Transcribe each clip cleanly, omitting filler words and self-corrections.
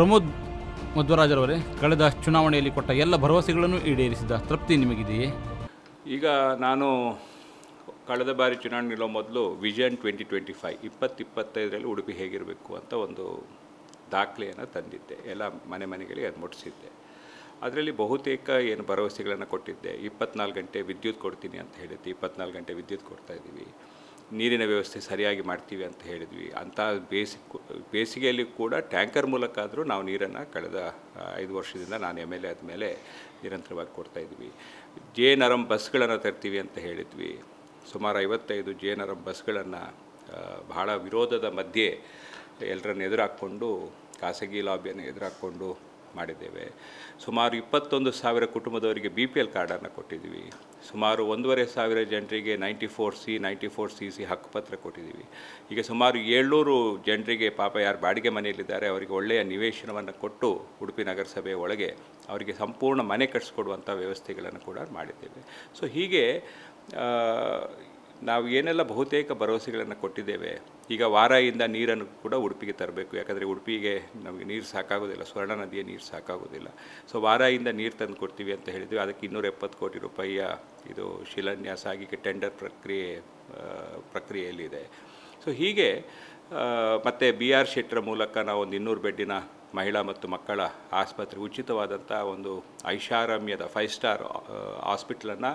ಪ್ರಮೋದ್ ಮಧ್ವರಾಜರವರೇ, ಕಳೆದ ಚುನಾವಣೆಯಲ್ಲಿ ಕೊಟ್ಟ ಎಲ್ಲ ಭರವಸೆಗಳನ್ನು ಈಡೇರಿಸಿದ ತೃಪ್ತಿ ನಿಮಗಿದೆಯೇ? ಈಗ ನಾನು ಕಳೆದ ಬಾರಿ ಚುನಾವಣೆ ನಿಲ್ಲೋ ಮೊದಲು ವಿಷನ್ 2025 2025ರಲ್ಲಿ ಉಡುಪಿ ಹೇಗಿರಬೇಕು ಅಂತ ಒಂದು ದಾಖಲೆಯನ್ನು ತಂದಿದ್ದೆ. ಎಲ್ಲ ಮನೆಗಳಿಗೆ ಅದು ಮುಟ್ಟಿಸಿದ್ದೆ. ಅದರಲ್ಲಿ ಬಹುತೇಕ ಏನು ಭರವಸೆಗಳನ್ನು ಕೊಟ್ಟಿದ್ದೆ. 24 ಗಂಟೆ ವಿದ್ಯುತ್ ಕೊಡ್ತೀನಿ ಅಂತ ಹೇಳಿದ್ದೆ. 24 ಗಂಟೆ ವಿದ್ಯುತ್ ಕೊಡ್ತಾಯಿದ್ದೀವಿ. ನೀರಿನ ವ್ಯವಸ್ಥೆ ಸರಿಯಾಗಿ ಮಾಡ್ತೀವಿ ಅಂತ ಹೇಳಿದ್ವಿ. ಅಂಥ ಬೇಸಿಗೆಯಲ್ಲಿ ಕೂಡ ಟ್ಯಾಂಕರ್ ಮೂಲಕ ಆದರೂ ನಾವು ನೀರನ್ನು ಕಳೆದ 5 ವರ್ಷದಿಂದ ನಾನು MLA ಆದಮೇಲೆ ನಿರಂತರವಾಗಿ ಕೊಡ್ತಾಯಿದ್ವಿ. JNRM ಬಸ್ಗಳನ್ನು ತರ್ತೀವಿ ಅಂತ ಹೇಳಿದ್ವಿ. ಸುಮಾರು 55 JNRM ಬಸ್ಗಳನ್ನು ಬಹಳ ವಿರೋಧದ ಮಧ್ಯೆ ಎಲ್ಲರನ್ನು ಎದುರಾಕ್ಕೊಂಡು, ಖಾಸಗಿ ಲಾಬಿಯನ್ನು ಎದುರಾಕ್ಕೊಂಡು ಮಾಡಿದ್ದೇವೆ. ಸುಮಾರು 21,000 ಕುಟುಂಬದವರಿಗೆ BPL ಕಾರ್ಡನ್ನು ಕೊಟ್ಟಿದ್ದೀವಿ. ಸುಮಾರು 1,500 ಜನರಿಗೆ 94C 94CC ಹಕ್ಕುಪತ್ರ ಕೊಟ್ಟಿದ್ದೀವಿ. ಈಗ ಸುಮಾರು 700 ಜನರಿಗೆ ಪಾಪ ಯಾರು ಬಾಡಿಗೆ ಮನೆಯಲ್ಲಿದ್ದಾರೆ ಅವರಿಗೆ ಒಳ್ಳೆಯ ನಿವೇಶನವನ್ನು ಕೊಟ್ಟು ಉಡುಪಿ ನಗರಸಭೆಯ ಒಳಗೆ ಅವರಿಗೆ ಸಂಪೂರ್ಣ ಮನೆ ಕಟ್ಟಿಸ್ಕೊಡುವಂಥ ವ್ಯವಸ್ಥೆಗಳನ್ನು ಕೂಡ ಮಾಡಿದ್ದೇವೆ. ಸೊ ಹೀಗೆ ನಾವು ಏನೆಲ್ಲ ಬಹುತೇಕ ಭರವಸೆಗಳನ್ನು ಕೊಟ್ಟಿದ್ದೇವೆ. ಈಗ ವಾರಾಯಿಂದ ನೀರನ್ನು ಕೂಡ ಉಡುಪಿಗೆ ತರಬೇಕು. ಯಾಕಂದರೆ ಉಡುಪಿಗೆ ನಮಗೆ ನೀರು ಸಾಕಾಗೋದಿಲ್ಲ, ಸ್ವರ್ಣ ನದಿಯ ನೀರು ಸಾಕಾಗೋದಿಲ್ಲ. ಸೊ ವಾರಾಯಿಂದ ನೀರು ತಂದು ಕೊಡ್ತೀವಿ ಅಂತ ಹೇಳಿದ್ವಿ. ಅದಕ್ಕೆ 270 ಕೋಟಿ ರೂಪಾಯಿಯ ಇದು ಶಿಲಾನ್ಯಾಸ ಆಗಿ ಟೆಂಡರ್ ಪ್ರಕ್ರಿಯೆಯಲ್ಲಿದೆ. ಸೊ ಹೀಗೆ ಮತ್ತು BR ಶೆಟ್ಟರ ಮೂಲಕ ನಾವು ಒಂದು 200 ಬೆಡ್ಡಿನ ಮಹಿಳಾ ಮತ್ತು ಮಕ್ಕಳ ಆಸ್ಪತ್ರೆ, ಉಚಿತವಾದಂಥ ಒಂದು ಐಷಾರಾಮ್ಯದ 5 ಸ್ಟಾರ್ ಹಾಸ್ಪಿಟ್ಲನ್ನು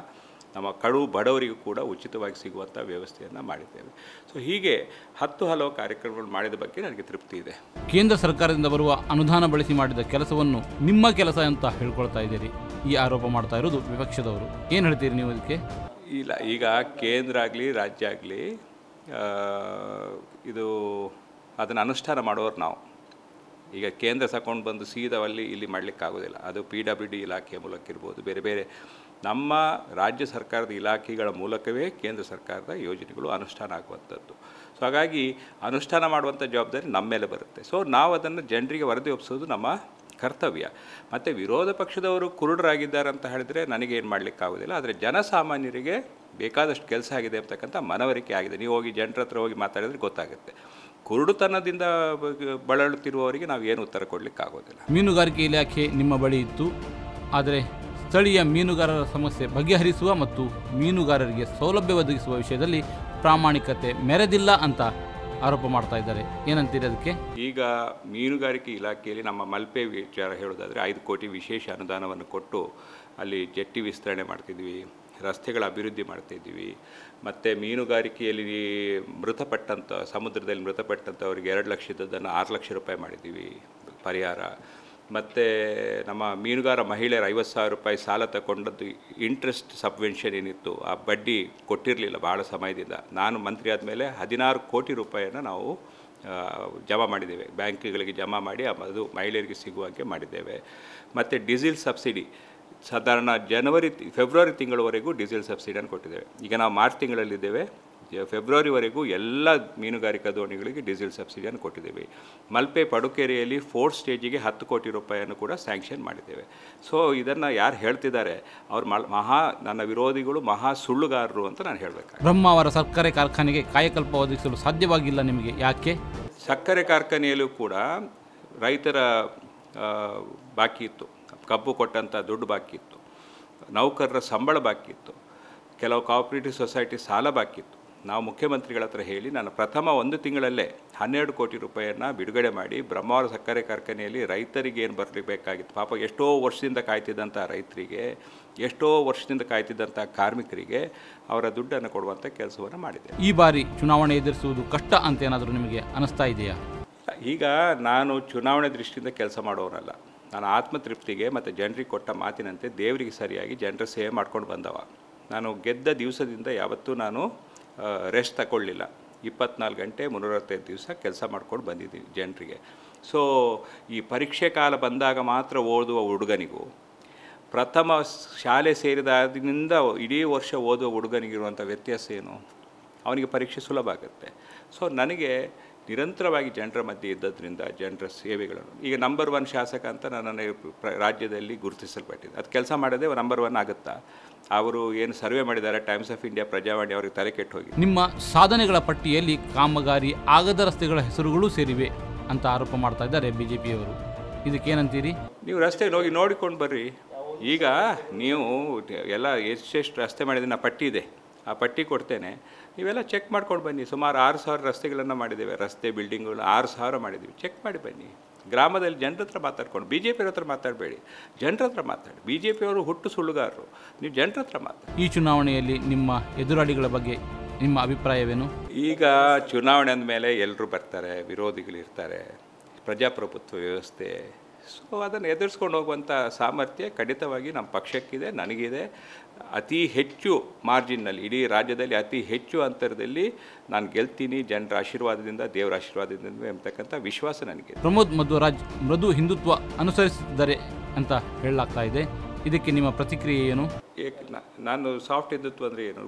ನಮ್ಮ ಕಡು ಬಡವರಿಗೂ ಕೂಡ ಉಚಿತವಾಗಿ ಸಿಗುವಂಥ ವ್ಯವಸ್ಥೆಯನ್ನು ಮಾಡಿದ್ದೇವೆ. ಸೊ ಹೀಗೆ ಹಲವು ಕಾರ್ಯಕ್ರಮಗಳು ಮಾಡಿದ ಬಗ್ಗೆ ನನಗೆ ತೃಪ್ತಿ ಇದೆ. ಕೇಂದ್ರ ಸರ್ಕಾರದಿಂದ ಬರುವ ಅನುದಾನ ಬಳಸಿ ಮಾಡಿದ ಕೆಲಸವನ್ನು ನಿಮ್ಮ ಕೆಲಸ ಅಂತ ಹೇಳ್ಕೊಳ್ತಾ ಇದ್ದೀರಿ. ಈ ಆರೋಪ ಮಾಡ್ತಾ ಇರೋದು ವಿಪಕ್ಷದವರು. ಏನು ಹೇಳ್ತೀರಿ ನೀವು ಇದಕ್ಕೆ? ಇಲ್ಲ, ಈಗ ಕೇಂದ್ರ ಆಗಲಿ ರಾಜ್ಯ ಆಗಲಿ ಇದು ಅದನ್ನು ಅನುಷ್ಠಾನ ಮಾಡೋರು ನಾವು. ಈಗ ಕೇಂದ್ರ ತಗೊಂಡು ಬಂದು ಸೀದವಲ್ಲಿ ಇಲ್ಲಿ ಮಾಡಲಿಕ್ಕಾಗೋದಿಲ್ಲ. ಅದು PWD ಇಲಾಖೆಯ ಮೂಲಕ ಇರ್ಬೋದು, ಬೇರೆ ಬೇರೆ ನಮ್ಮ ರಾಜ್ಯ ಸರ್ಕಾರದ ಇಲಾಖೆಗಳ ಮೂಲಕವೇ ಕೇಂದ್ರ ಸರ್ಕಾರದ ಯೋಜನೆಗಳು ಅನುಷ್ಠಾನ ಆಗುವಂಥದ್ದು. ಸೊ ಹಾಗಾಗಿ ಅನುಷ್ಠಾನ ಮಾಡುವಂಥ ಜವಾಬ್ದಾರಿ ನಮ್ಮ ಮೇಲೆ ಬರುತ್ತೆ. ಸೊ ನಾವು ಅದನ್ನು ಜನರಿಗೆ ವರದಿ ಒಪ್ಪಿಸೋದು ನಮ್ಮ ಕರ್ತವ್ಯ. ಮತ್ತು ವಿರೋಧ ಪಕ್ಷದವರು ಕುರುಡರಾಗಿದ್ದಾರೆ ಅಂತ ಹೇಳಿದರೆ ನನಗೇನು ಮಾಡಲಿಕ್ಕಾಗೋದಿಲ್ಲ. ಆದರೆ ಜನಸಾಮಾನ್ಯರಿಗೆ ಬೇಕಾದಷ್ಟು ಕೆಲಸ ಆಗಿದೆ ಅಂತಕ್ಕಂಥ ಮನವರಿಕೆ ಆಗಿದೆ. ನೀವು ಹೋಗಿ ಜನರ ಹತ್ರ ಹೋಗಿ ಮಾತಾಡಿದ್ರೆ ಗೊತ್ತಾಗುತ್ತೆ. ಕುರುಡುತನದಿಂದ ಬಳಲುತ್ತಿರುವವರಿಗೆ ನಾವು ಏನು ಉತ್ತರ ಕೊಡಲಿಕ್ಕಾಗೋದಿಲ್ಲ. ಮೀನುಗಾರಿಕೆ ಇಲಾಖೆ ನಿಮ್ಮ ಬಳಿ ಇತ್ತು, ಆದರೆ ಸ್ಥಳೀಯ ಮೀನುಗಾರರ ಸಮಸ್ಯೆ ಬಗೆಹರಿಸುವ ಮತ್ತು ಮೀನುಗಾರರಿಗೆ ಸೌಲಭ್ಯ ಒದಗಿಸುವ ವಿಷಯದಲ್ಲಿ ಪ್ರಾಮಾಣಿಕತೆ ಮೆರೆದಿಲ್ಲ ಅಂತ ಆರೋಪ ಮಾಡ್ತಾ ಇದ್ದಾರೆ. ಏನಂತೀರಿ ಅದಕ್ಕೆ? ಈಗ ಮೀನುಗಾರಿಕೆ ಇಲಾಖೆಯಲ್ಲಿ ನಮ್ಮ ಮಲ್ಪೆ ವಿಚಾರ ಹೇಳೋದಾದರೆ 5 ಕೋಟಿ ವಿಶೇಷ ಅನುದಾನವನ್ನು ಕೊಟ್ಟು ಅಲ್ಲಿ ಜೆಟ್ಟಿ ವಿಸ್ತರಣೆ ಮಾಡ್ತಿದ್ವಿ, ರಸ್ತೆಗಳ ಅಭಿವೃದ್ಧಿ ಮಾಡ್ತಾಯಿದ್ವಿ. ಮತ್ತು ಮೀನುಗಾರಿಕೆಯಲ್ಲಿ ಸಮುದ್ರದಲ್ಲಿ ಮೃತಪಟ್ಟಂಥವರಿಗೆ 2 ಲಕ್ಷದನ್ನು 6 ಲಕ್ಷ ರೂಪಾಯಿ ಮಾಡಿದ್ದೀವಿ ಪರಿಹಾರ. ಮತ್ತು ನಮ್ಮ ಮೀನುಗಾರ ಮಹಿಳೆಯರು 50,000 ರೂಪಾಯಿ ಸಾಲ ತಗೊಂಡದ್ದು ಇಂಟ್ರೆಸ್ಟ್ ಸಬ್ವೆನ್ಷನ್ ಏನಿತ್ತು, ಆ ಬಡ್ಡಿ ಕೊಟ್ಟಿರಲಿಲ್ಲ ಭಾಳ ಸಮಯದಿಂದ. ನಾನು ಮಂತ್ರಿ ಆದಮೇಲೆ 16 ಕೋಟಿ ರೂಪಾಯಿಯನ್ನು ನಾವು ಜಮಾ ಮಾಡಿದ್ದೇವೆ, ಬ್ಯಾಂಕ್ಗಳಿಗೆ ಜಮಾ ಮಾಡಿ ಅದು ಮಹಿಳೆಯರಿಗೆ ಸಿಗುವಂತೆ ಮಾಡಿದ್ದೇವೆ. ಮತ್ತು ಡೀಸೆಲ್ ಸಬ್ಸಿಡಿ ಸಾಧಾರಣ ಫೆಬ್ರವರಿ ತಿಂಗಳವರೆಗೂ ಡೀಸೆಲ್ ಸಬ್ಸಿಡಿಯನ್ನು ಕೊಟ್ಟಿದ್ದೇವೆ. ಈಗ ನಾವು ಮಾರ್ಚ್ ತಿಂಗಳಲ್ಲಿದ್ದೇವೆ, ಫೆಬ್ರವರಿವರೆಗೂ ಎಲ್ಲ ಮೀನುಗಾರಿಕಾ ದೋಣಿಗಳಿಗೆ ಡೀಸೆಲ್ ಸಬ್ಸಿಡಿಯನ್ನು ಕೊಟ್ಟಿದ್ದೇವೆ. ಮಲ್ಪೆ ಪಡುಕೆರೆಯಲ್ಲಿ 4th ಸ್ಟೇಜಿಗೆ 10 ಕೋಟಿ ರೂಪಾಯಿಯನ್ನು ಕೂಡ ಸ್ಯಾಂಕ್ಷನ್ ಮಾಡಿದ್ದೇವೆ. ಸೊ ಇದನ್ನು ಯಾರು ಹೇಳ್ತಿದ್ದಾರೆ ಅವ್ರು ನನ್ನ ವಿರೋಧಿಗಳು ಮಹಾ ಸುಳ್ಳುಗಾರರು ಅಂತ ನಾನು ಹೇಳಬೇಕು. ಬ್ರಹ್ಮಾವರ ಸಕ್ಕರೆ ಕಾರ್ಖಾನೆಗೆ ಕಾಯಕಲ್ಪ ಒದಗಿಸಲು ಸಾಧ್ಯವಾಗಿಲ್ಲ ನಿಮಗೆ, ಯಾಕೆ? ಸಕ್ಕರೆ ಕಾರ್ಖಾನೆಯಲ್ಲೂ ಕೂಡ ರೈತರ ಬಾಕಿ ಇತ್ತು, ಕಬ್ಬು ಕೊಟ್ಟಂಥ ದುಡ್ಡು ಬಾಕಿ ಇತ್ತು, ನೌಕರರ ಸಂಬಳ ಬಾಕಿ ಇತ್ತು, ಕೆಲವು ಕೋಆಪರೇಟಿವ್ ಸೊಸೈಟಿ ಸಾಲ ಬಾಕಿ ಇತ್ತು. ನಾವು ಮುಖ್ಯಮಂತ್ರಿಗಳ ಹತ್ರ ಹೇಳಿ ನಾನು ಪ್ರಥಮ 1 ತಿಂಗಳಲ್ಲೇ 12 ಕೋಟಿ ರೂಪಾಯಿಯನ್ನು ಬಿಡುಗಡೆ ಮಾಡಿ ಬ್ರಹ್ಮಾವರ ಸಕ್ಕರೆ ಕಾರ್ಖಾನೆಯಲ್ಲಿ ರೈತರಿಗೆ ಏನು ಬರಬೇಕಾಗಿತ್ತು, ಪಾಪ ಎಷ್ಟೋ ವರ್ಷದಿಂದ ಕಾಯ್ತಿದ್ದಂಥ ರೈತರಿಗೆ, ಎಷ್ಟೋ ವರ್ಷದಿಂದ ಕಾಯ್ತಿದ್ದಂಥ ಕಾರ್ಮಿಕರಿಗೆ ಅವರ ದುಡ್ಡನ್ನು ಕೊಡುವಂಥ ಕೆಲಸವನ್ನು ಮಾಡಿದೆ. ಈ ಬಾರಿ ಚುನಾವಣೆ ಎದುರಿಸುವುದು ಕಷ್ಟ ಅಂತ ಏನಾದರೂ ನಿಮಗೆ ಅನಿಸ್ತಾ ಇದೆಯಾ? ಈಗ ನಾನು ಚುನಾವಣೆ ದೃಷ್ಟಿಯಿಂದ ಕೆಲಸ ಮಾಡೋನಲ್ಲ. ನಾನು ಆತ್ಮತೃಪ್ತಿಗೆ ಮತ್ತು ಜನರಿಗೆ ಕೊಟ್ಟ ಮಾತಿನಂತೆ ದೇವರಿಗೆ ಸರಿಯಾಗಿ ಜನರ ಸೇವೆ ಮಾಡ್ಕೊಂಡು ಬಂದವ. ನಾನು ಗೆದ್ದ ದಿವಸದಿಂದ ಯಾವತ್ತೂ ನಾನು ರೆಸ್ಟ್ ತಗೊಳ್ಳಿಲ್ಲ. 24 ಗಂಟೆ 365 ದಿವಸ ಕೆಲಸ ಮಾಡ್ಕೊಂಡು ಬಂದಿದ್ದೀನಿ ಜನರಿಗೆ. ಸೊ ಈ ಪರೀಕ್ಷೆ ಕಾಲ ಬಂದಾಗ ಮಾತ್ರ ಓದುವ ಹುಡುಗನಿಗೂ ಪ್ರಥಮ ಶಾಲೆ ಸೇರಿದಾಗಿನಿಂದ ಇಡೀ ವರ್ಷ ಓದುವ ಹುಡುಗನಿಗಿರುವಂಥ ವ್ಯತ್ಯಾಸ ಏನು? ಅವನಿಗೆ ಪರೀಕ್ಷೆ ಸುಲಭ ಆಗುತ್ತೆ. ಸೊ ನನಗೆ ನಿರಂತರವಾಗಿ ಜನರ ಮಧ್ಯೆ ಇದ್ದದ್ರಿಂದ ಜನರ ಸೇವೆಗಳನ್ನು ಈಗ ನಂಬರ್ 1 ಶಾಸಕ ಅಂತ ನನ್ನ ರಾಜ್ಯದಲ್ಲಿ ಗುರುತಿಸಲ್ಪಟ್ಟಿದೆ. ಅದು ಕೆಲಸ ಮಾಡೋದೇ ನಂಬರ್ 1 ಆಗುತ್ತಾ? ಅವರು ಏನು ಸರ್ವೆ ಮಾಡಿದ್ದಾರೆ ಟೈಮ್ಸ್ ಆಫ್ ಇಂಡಿಯಾ, ಪ್ರಜಾವಾಣಿ, ಅವರಿಗೆ ತಲೆ ಕೆಟ್ಟು ಹೋಗಿ. ನಿಮ್ಮ ಸಾಧನೆಗಳ ಪಟ್ಟಿಯಲ್ಲಿ ಕಾಮಗಾರಿ ಆಗದ ರಸ್ತೆಗಳ ಹೆಸರುಗಳು ಸೇರಿವೆ ಅಂತ ಆರೋಪ ಮಾಡ್ತಾ ಇದ್ದಾರೆ ಬಿಜೆಪಿಯವರು. ಇದಕ್ಕೇನಂತೀರಿ? ನೀವು ರಸ್ತೆ ಹೋಗಿ ನೋಡಿಕೊಂಡು ಬರ್ರಿ. ಈಗ ನೀವು ಎಲ್ಲ ಎಷ್ಟೆಷ್ಟು ರಸ್ತೆ ಮಾಡಿದ್ದೀನಿ, ಆ ಪಟ್ಟಿ ಇದೆ, ಆ ಪಟ್ಟಿ ಕೊಡ್ತೇನೆ, ನೀವೆಲ್ಲ ಚೆಕ್ ಮಾಡ್ಕೊಂಡು ಬನ್ನಿ. ಸುಮಾರು 6,000 ರಸ್ತೆಗಳನ್ನು ಮಾಡಿದ್ದೇವೆ, ರಸ್ತೆ ಬಿಲ್ಡಿಂಗ್ಗಳು 6,000 ಮಾಡಿದ್ದೀವಿ. ಚೆಕ್ ಮಾಡಿ ಬನ್ನಿ. ಗ್ರಾಮದಲ್ಲಿ ಜನರ ಹತ್ರ ಮಾತಾಡ್ಕೊಂಡು, ಬಿ ಜೆ ಪಿಯವ್ರ ಹತ್ರ ಮಾತಾಡಬೇಡಿ, ಜನರ ಹತ್ರ ಮಾತಾಡಿ. ಬಿ ಜೆ ಪಿಯವರು ಹುಟ್ಟು ಸುಳ್ಳುಗಾರರು, ನೀವು ಜನರ ಹತ್ರ ಮಾತಾಡಿ. ಈ ಚುನಾವಣೆಯಲ್ಲಿ ನಿಮ್ಮ ಎದುರಾಳಿಗಳ ಬಗ್ಗೆ ನಿಮ್ಮ ಅಭಿಪ್ರಾಯವೇನು? ಈಗ ಚುನಾವಣೆ ಅಂದಮೇಲೆ ಎಲ್ಲರೂ ಬರ್ತಾರೆ, ವಿರೋಧಿಗಳಿರ್ತಾರೆ, ಪ್ರಜಾಪ್ರಭುತ್ವ ವ್ಯವಸ್ಥೆ. ಸೊ ಅದನ್ನು ಎದುರಿಸ್ಕೊಂಡು ಹೋಗುವಂಥ ಸಾಮರ್ಥ್ಯ ಖಂಡಿತವಾಗಿ ನಮ್ಮ ಪಕ್ಷಕ್ಕಿದೆ, ನನಗಿದೆ. ಅತಿ ಹೆಚ್ಚು ಮಾರ್ಜಿನ್ನಲ್ಲಿ, ಇಡೀ ರಾಜ್ಯದಲ್ಲಿ ಅತಿ ಹೆಚ್ಚು ಅಂತರದಲ್ಲಿ ನಾನು ಗೆಲ್ತೀನಿ ಜನರ ಆಶೀರ್ವಾದದಿಂದ, ದೇವರ ಆಶೀರ್ವಾದದಿಂದ ಎಂಬತಕ್ಕಂಥ ವಿಶ್ವಾಸ ನನಗಿದೆ. ಪ್ರಮೋದ್ ಮಧ್ವರಾಜ್ ಮೃದು ಹಿಂದುತ್ವ ಅನುಸರಿಸಿದ್ದಾರೆ ಅಂತ ಹೇಳಲಾಗ್ತಾ ಇದೆ, ಇದಕ್ಕೆ ನಿಮ್ಮ ಪ್ರತಿಕ್ರಿಯೆ ಏನು? ನಾನು ಸಾಫ್ಟ್ ಹಿಂದುತ್ವ ಅಂದರೆ ಏನು?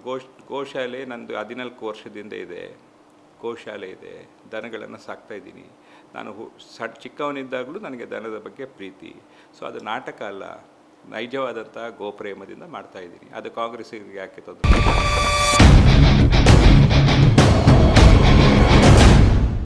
ಗೋಶಾಲೆ ನಂದು 14 ವರ್ಷದಿಂದ ಇದೆ, ಗೋಶಾಲೆ ಇದೆ, ದನಗಳನ್ನು ಸಾಕ್ತಾ ಇದ್ದೀನಿ. ನಾನು ಚಿಕ್ಕವನಿದ್ದಾಗಲೂ ನನಗೆ ದನದ ಬಗ್ಗೆ ಪ್ರೀತಿ. ಸೊ ಅದು ನಾಟಕ ಅಲ್ಲ, ನೈಜವಾದಂಥ ಗೋಪ್ರೇಮದಿಂದ ಮಾಡ್ತಾಯಿದ್ದೀನಿ. ಅದು ಕಾಂಗ್ರೆಸ್ಸಿಗೆ ಯಾಕೆ ತೊಂದರೆ?